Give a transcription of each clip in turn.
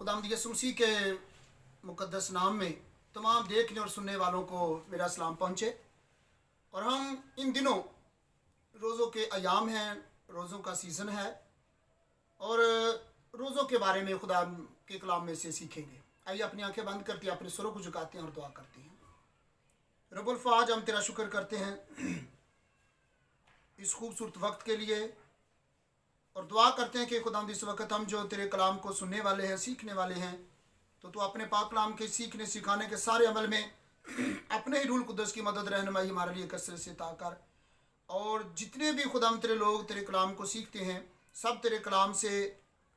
खुदावंद यीशु मसीह के मुकद्दस नाम में तमाम देखने और सुनने वालों को मेरा सलाम पहुँचे। और हम इन दिनों रोज़ों के अयाम हैं, रोज़ों का सीज़न है और रोज़ों के बारे में खुदा के कलाम में से सीखेंगे। आइए अपनी आंखें बंद करती हैं, अपने सुरों को झुकाते हैं और दुआ करते हैं। रब्बुल फ़ाज, हम तेरा शुक्र करते हैं इस खूबसूरत वक्त के लिए और दुआ करते हैं कि खुदावंद इस वक्त हम जो तेरे कलाम को सुनने वाले हैं, सीखने वाले हैं, तो तू अपने पाक कलाम के सीखने सिखाने के सारे अमल में अपने ही रूल कुद्दस की मदद रहनुमाई हमारे लिए कसरत से अता कर। और जितने भी खुदावंद तेरे लोग तेरे कलाम को सीखते हैं, सब तेरे कलाम से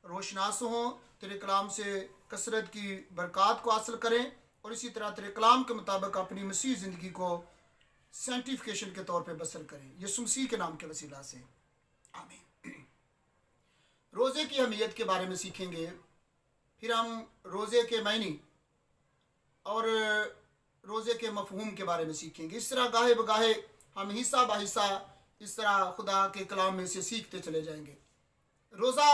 रोशनास हों, तेरे कलाम से कसरत की बरक़ात को हासिल करें और इसी तरह तेरे कलाम के मुताबिक अपनी मसीह ज़िंदगी को सेंटिफिकेशन के तौर पे बसर करें। यीशु मसीह के नाम के वसीला से आमीन। रोज़े की अहमियत के बारे में सीखेंगे, फिर हम रोज़े के मायने और रोज़े के मफहूम के बारे में सीखेंगे। इस तरह गाहे बगाहे हम हिस्सा ब हिस्सा इस तरह खुदा के कलाम में से सीखते चले जाएंगे। रोज़ा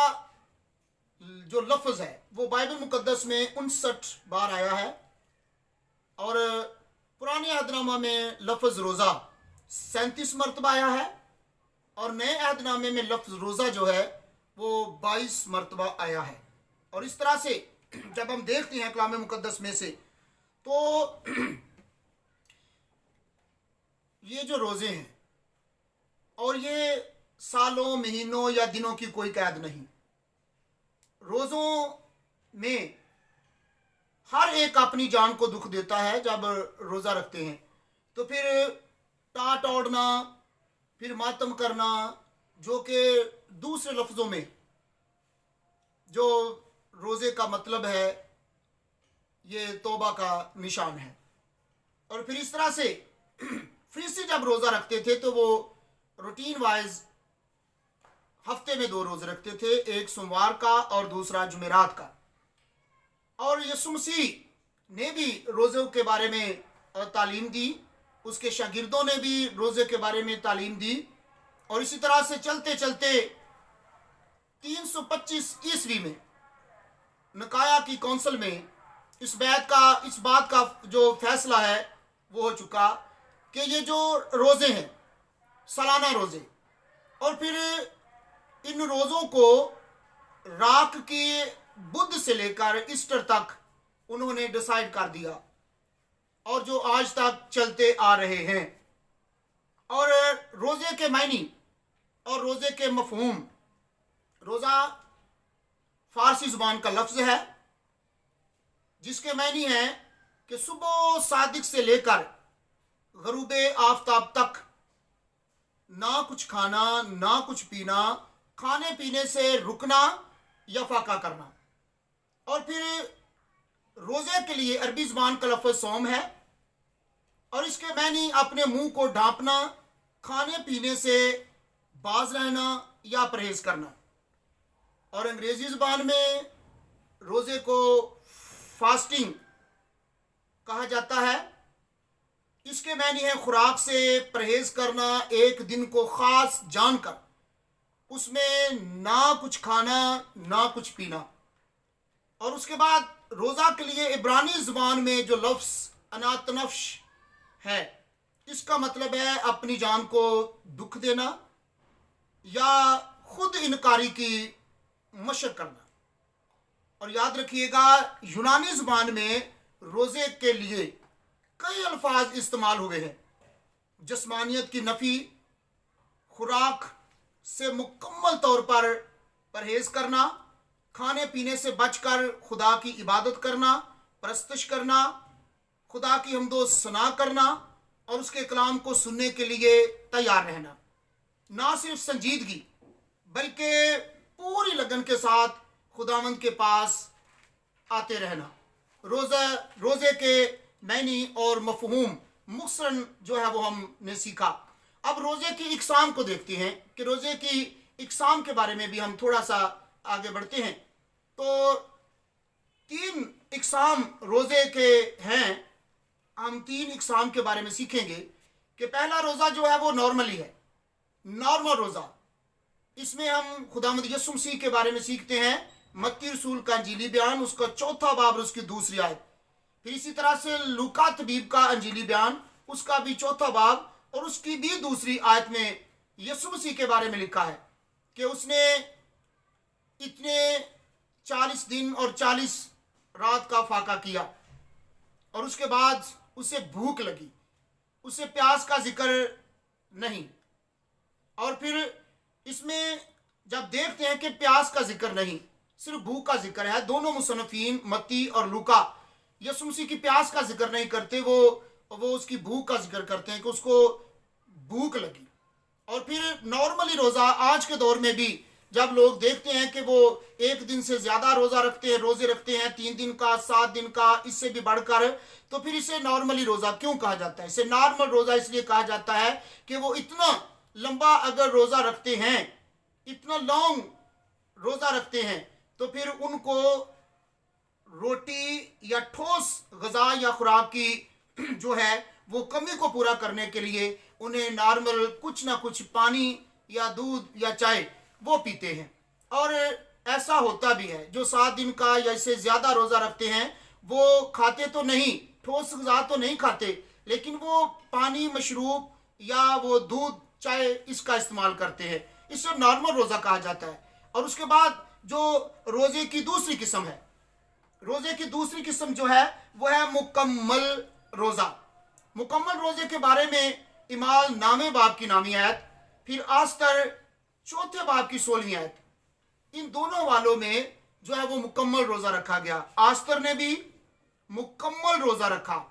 जो लफ्ज़ है वो बाइबल मुकद्दस में 59 बार आया है और पुराने अहदनामा में लफ्ज़ रोज़ा 37 मरतबा आया है और नए अहदनामे में लफ्ज़ रोज़ा जो है वो 22 मरतबा आया है। और इस तरह से जब हम देखते हैं कलाम मुकद्दस में से तो ये जो रोज़े हैं और ये सालों, महीनों या दिनों की कोई कैद नहीं। रोज़ों में हर एक अपनी जान को दुख देता है। जब रोज़ा रखते हैं तो फिर टाट ओढ़ना, फिर मातम करना, जो कि दूसरे लफ्ज़ों में जो रोज़े का मतलब है ये तौबा का निशान है। और फिर इस तरह से फरीसी जब रोज़ा रखते थे तो वो रूटीन वाइज हफ्ते में 2 रोज़े रखते थे, एक सोमवार का और दूसरा जुमेरात का। और यीशु मसीह ने भी रोज़ों के बारे में तालीम दी, उसके शागिर्दों ने भी रोज़े के बारे में तालीम दी। और इसी तरह से चलते चलते 325 ईस्वी में निकाया की कौंसिल में इस बात का जो फैसला है वो हो चुका कि ये जो रोज़े हैं, सालाना रोज़े, और फिर इन रोज़ों को राख की बुध से लेकर ईस्टर तक उन्होंने डिसाइड कर दिया और जो आज तक चलते आ रहे हैं। और रोज़े के मायने और रोज़े के मफहूम, रोज़ा फारसी ज़ुबान का लफ्ज़ है जिसके मायने हैं कि सुबह सादिक से लेकर गरूबे आफ्ताब तक ना कुछ खाना, ना कुछ पीना, खाने पीने से रुकना या फाका करना। और फिर रोज़े के लिए अरबी ज़ुबान का लफ्ज़ सौम है और इसके मायने अपने मुंह को ढांपना, खाने पीने से बाज रहना या परहेज करना। और अंग्रेज़ी ज़ुबान में रोज़े को फास्टिंग कहा जाता है। इसके मायने है खुराक से परहेज करना, एक दिन को ख़ास जानकर उसमें ना कुछ खाना ना कुछ पीना। और उसके बाद रोज़ा के लिए इब्रानी ज़ुबान में जो लफ्ज़ अनातनफ्श है, इसका मतलब है अपनी जान को दुख देना या खुद इनकारी की मशक करना। और याद रखिएगा यूनानी ज़ुबान में रोज़े के लिए कई अल्फाज इस्तेमाल हुए हैं। जिस्मानियत की नफ़ी, खुराक से मुकम्मल तौर पर परहेज करना, खाने पीने से बचकर खुदा की इबादत करना, परस्तश करना, खुदा की हम्दो सना करना और उसके कलाम को सुनने के लिए तैयार रहना। ना सिर्फ संजीदगी बल्कि पूरी लगन के साथ खुदावंद के पास आते रहना। रोज़े के मैनी और मफहूम मुख्तसरन जो है वो हमने सीखा। अब रोज़े की इक़साम को देखते हैं कि रोज़े की इक़साम के बारे में भी हम थोड़ा सा आगे बढ़ते हैं। तो 3 इक़साम रोज़े के हैं। हम 3 इक़साम के बारे में सीखेंगे कि पहला रोज़ा जो है वो नॉर्मली है, नॉर्मल रोज़ा। इसमें हम खुदावंद यीशु मसीह के बारे में सीखते हैं मत्ती रसूल का अंजीली बयान उसका 4 बाब और उसकी 2 आयत। फिर इसी तरह से लूका तबीब का अंजीली बयान उसका भी 4 बाब और उसकी भी 2 आयत में यीशु मसीह के बारे में लिखा है कि उसने इतने 40 दिन और 40 रात का फाका किया और उसके बाद उसे भूख लगी, उसे प्यास का जिक्र नहीं। और फिर इसमें जब देखते हैं कि प्यास का जिक्र नहीं, सिर्फ भूख का जिक्र है, दोनों मुसन्निफीन मत्ती और लूका यीशु मसीह की प्यास का जिक्र नहीं करते, वो उसकी भूख का जिक्र करते हैं कि उसको भूख लगी। और फिर नॉर्मली रोज़ा आज के दौर में भी जब लोग देखते हैं कि वो एक दिन से ज़्यादा रोज़ा रखते हैं, रोज़े रखते हैं 3 दिन का, 7 दिन का, इससे भी बढ़कर, तो फिर इसे नॉर्मली रोज़ा क्यों कहा जाता है? इसे नॉर्मल रोज़ा इसलिए कहा जाता है कि वो इतना लंबा अगर रोज़ा रखते हैं, इतना लॉन्ग रोज़ा रखते हैं, तो फिर उनको रोटी या ठोस ग़िज़ा या खुराक की जो है वो कमी को पूरा करने के लिए उन्हें नॉर्मल कुछ ना कुछ पानी या दूध या चाय वो पीते हैं। और ऐसा होता भी है, जो 7 दिन का या इससे ज़्यादा रोज़ा रखते हैं वो खाते तो नहीं, ठोस ग़िज़ा तो नहीं खाते, लेकिन वो पानी, मशरूब या वो दूध, चाय इसका इस्तेमाल करते हैं। इसे नॉर्मल रोज़ा कहा जाता है। और उसके बाद जो रोज़े की दूसरी किस्म है, रोज़े की दूसरी किस्म जो है वो है मुकम्मल रोज़ा। मुकम्मल रोज़े के बारे में इमाल नामे बाब की 9वीं आयत, फिर आस्तर 4 बाब की 16वीं आयत, इन दोनों वालों में जो है वो मुकम्मल रोज़ा रखा गया। आस्तर ने भी मुकम्मल रोज़ा रखा।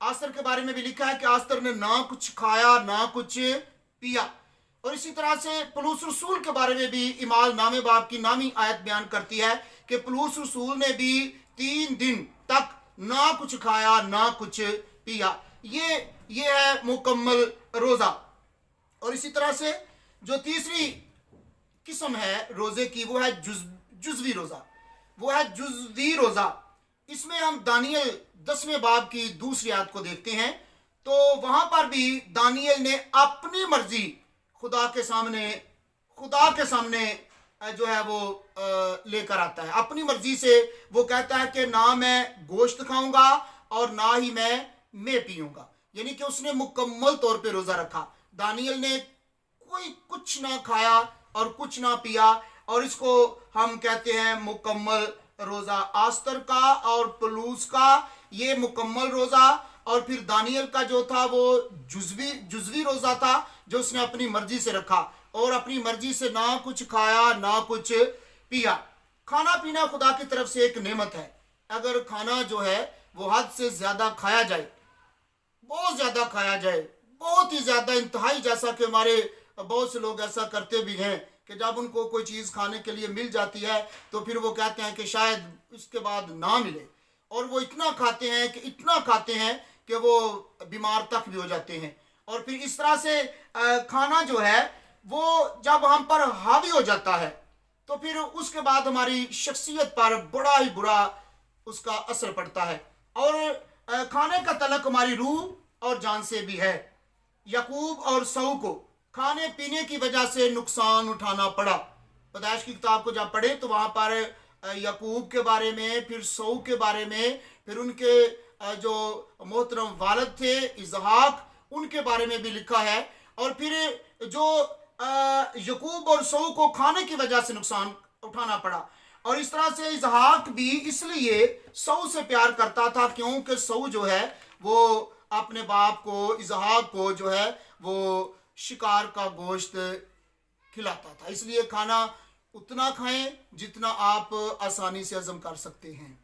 आस्तर के बारे में भी लिखा है कि आस्तर ने ना कुछ खाया ना कुछ पिया। और इसी तरह से पलूस रसूल के बारे में भी इमाल नामे बाब की 9वीं आयत बयान करती है कि पलूस रसूल ने भी 3 दिन तक ना कुछ खाया ना कुछ पिया। ये है मुकम्मल रोज़ा। और इसी तरह से जो तीसरी किस्म है रोज़े की वो है जुज़वी रोज़ा, वो है जुज़वी रोज़ा। इसमें हम दानियल 10वें बाब की 2 आयत को देखते हैं, तो वहां पर भी दानियल ने अपनी मर्जी खुदा के सामने जो है वो लेकर आता है। अपनी मर्जी से वो कहता है कि ना मैं गोश्त खाऊंगा और ना ही मैं पीऊंगा, यानी कि उसने मुकम्मल तौर पे रोज़ा रखा। दानियल ने कोई कुछ ना खाया और कुछ ना पिया, और इसको हम कहते हैं मुकम्मल रोज़ा। आस्तर का और पलूस का ये मुकम्मल रोज़ा, और फिर दानियल का जो था वो जुज़वी रोज़ा था, जो उसने अपनी मर्जी से रखा और अपनी मर्जी से ना कुछ खाया ना कुछ पिया। खाना पीना खुदा की तरफ से एक नेमत है। अगर खाना जो है वो हद से ज़्यादा खाया जाए, बहुत ज़्यादा खाया जाए, बहुत ही ज़्यादा, इंतहाई, जैसा कि हमारे बहुत से लोग ऐसा करते भी हैं कि जब उनको कोई चीज़ खाने के लिए मिल जाती है तो फिर वो कहते हैं कि शायद इसके बाद ना मिले, और वो इतना खाते हैं कि वो बीमार तक भी हो जाते हैं। और फिर इस तरह से खाना जो है वो जब हम पर हावी हो जाता है तो फिर उसके बाद हमारी शख्सियत पर बड़ा ही बुरा उसका असर पड़ता है, और खाने का तलक हमारी रूह और जान से भी है। याकूब और सऊ को खाने पीने की वजह से नुकसान उठाना पड़ा। पैदाइश की किताब को जब पढ़े तो वहाँ पर याकूब के बारे में, फिर सऊ के बारे में, फिर उनके जो मोहतरम वालिद थे इसहाक, उनके बारे में भी लिखा है। और फिर जो याकूब और सऊ को खाने की वजह से नुकसान उठाना पड़ा। और इस तरह से इसहाक भी इसलिए सऊ से प्यार करता था क्योंकि सऊ जो है वो अपने बाप को, इसहाक को जो है वो शिकार का गोश्त खिलाता था। इसलिए खाना उतना खाएं जितना आप आसानी से हजम कर सकते हैं।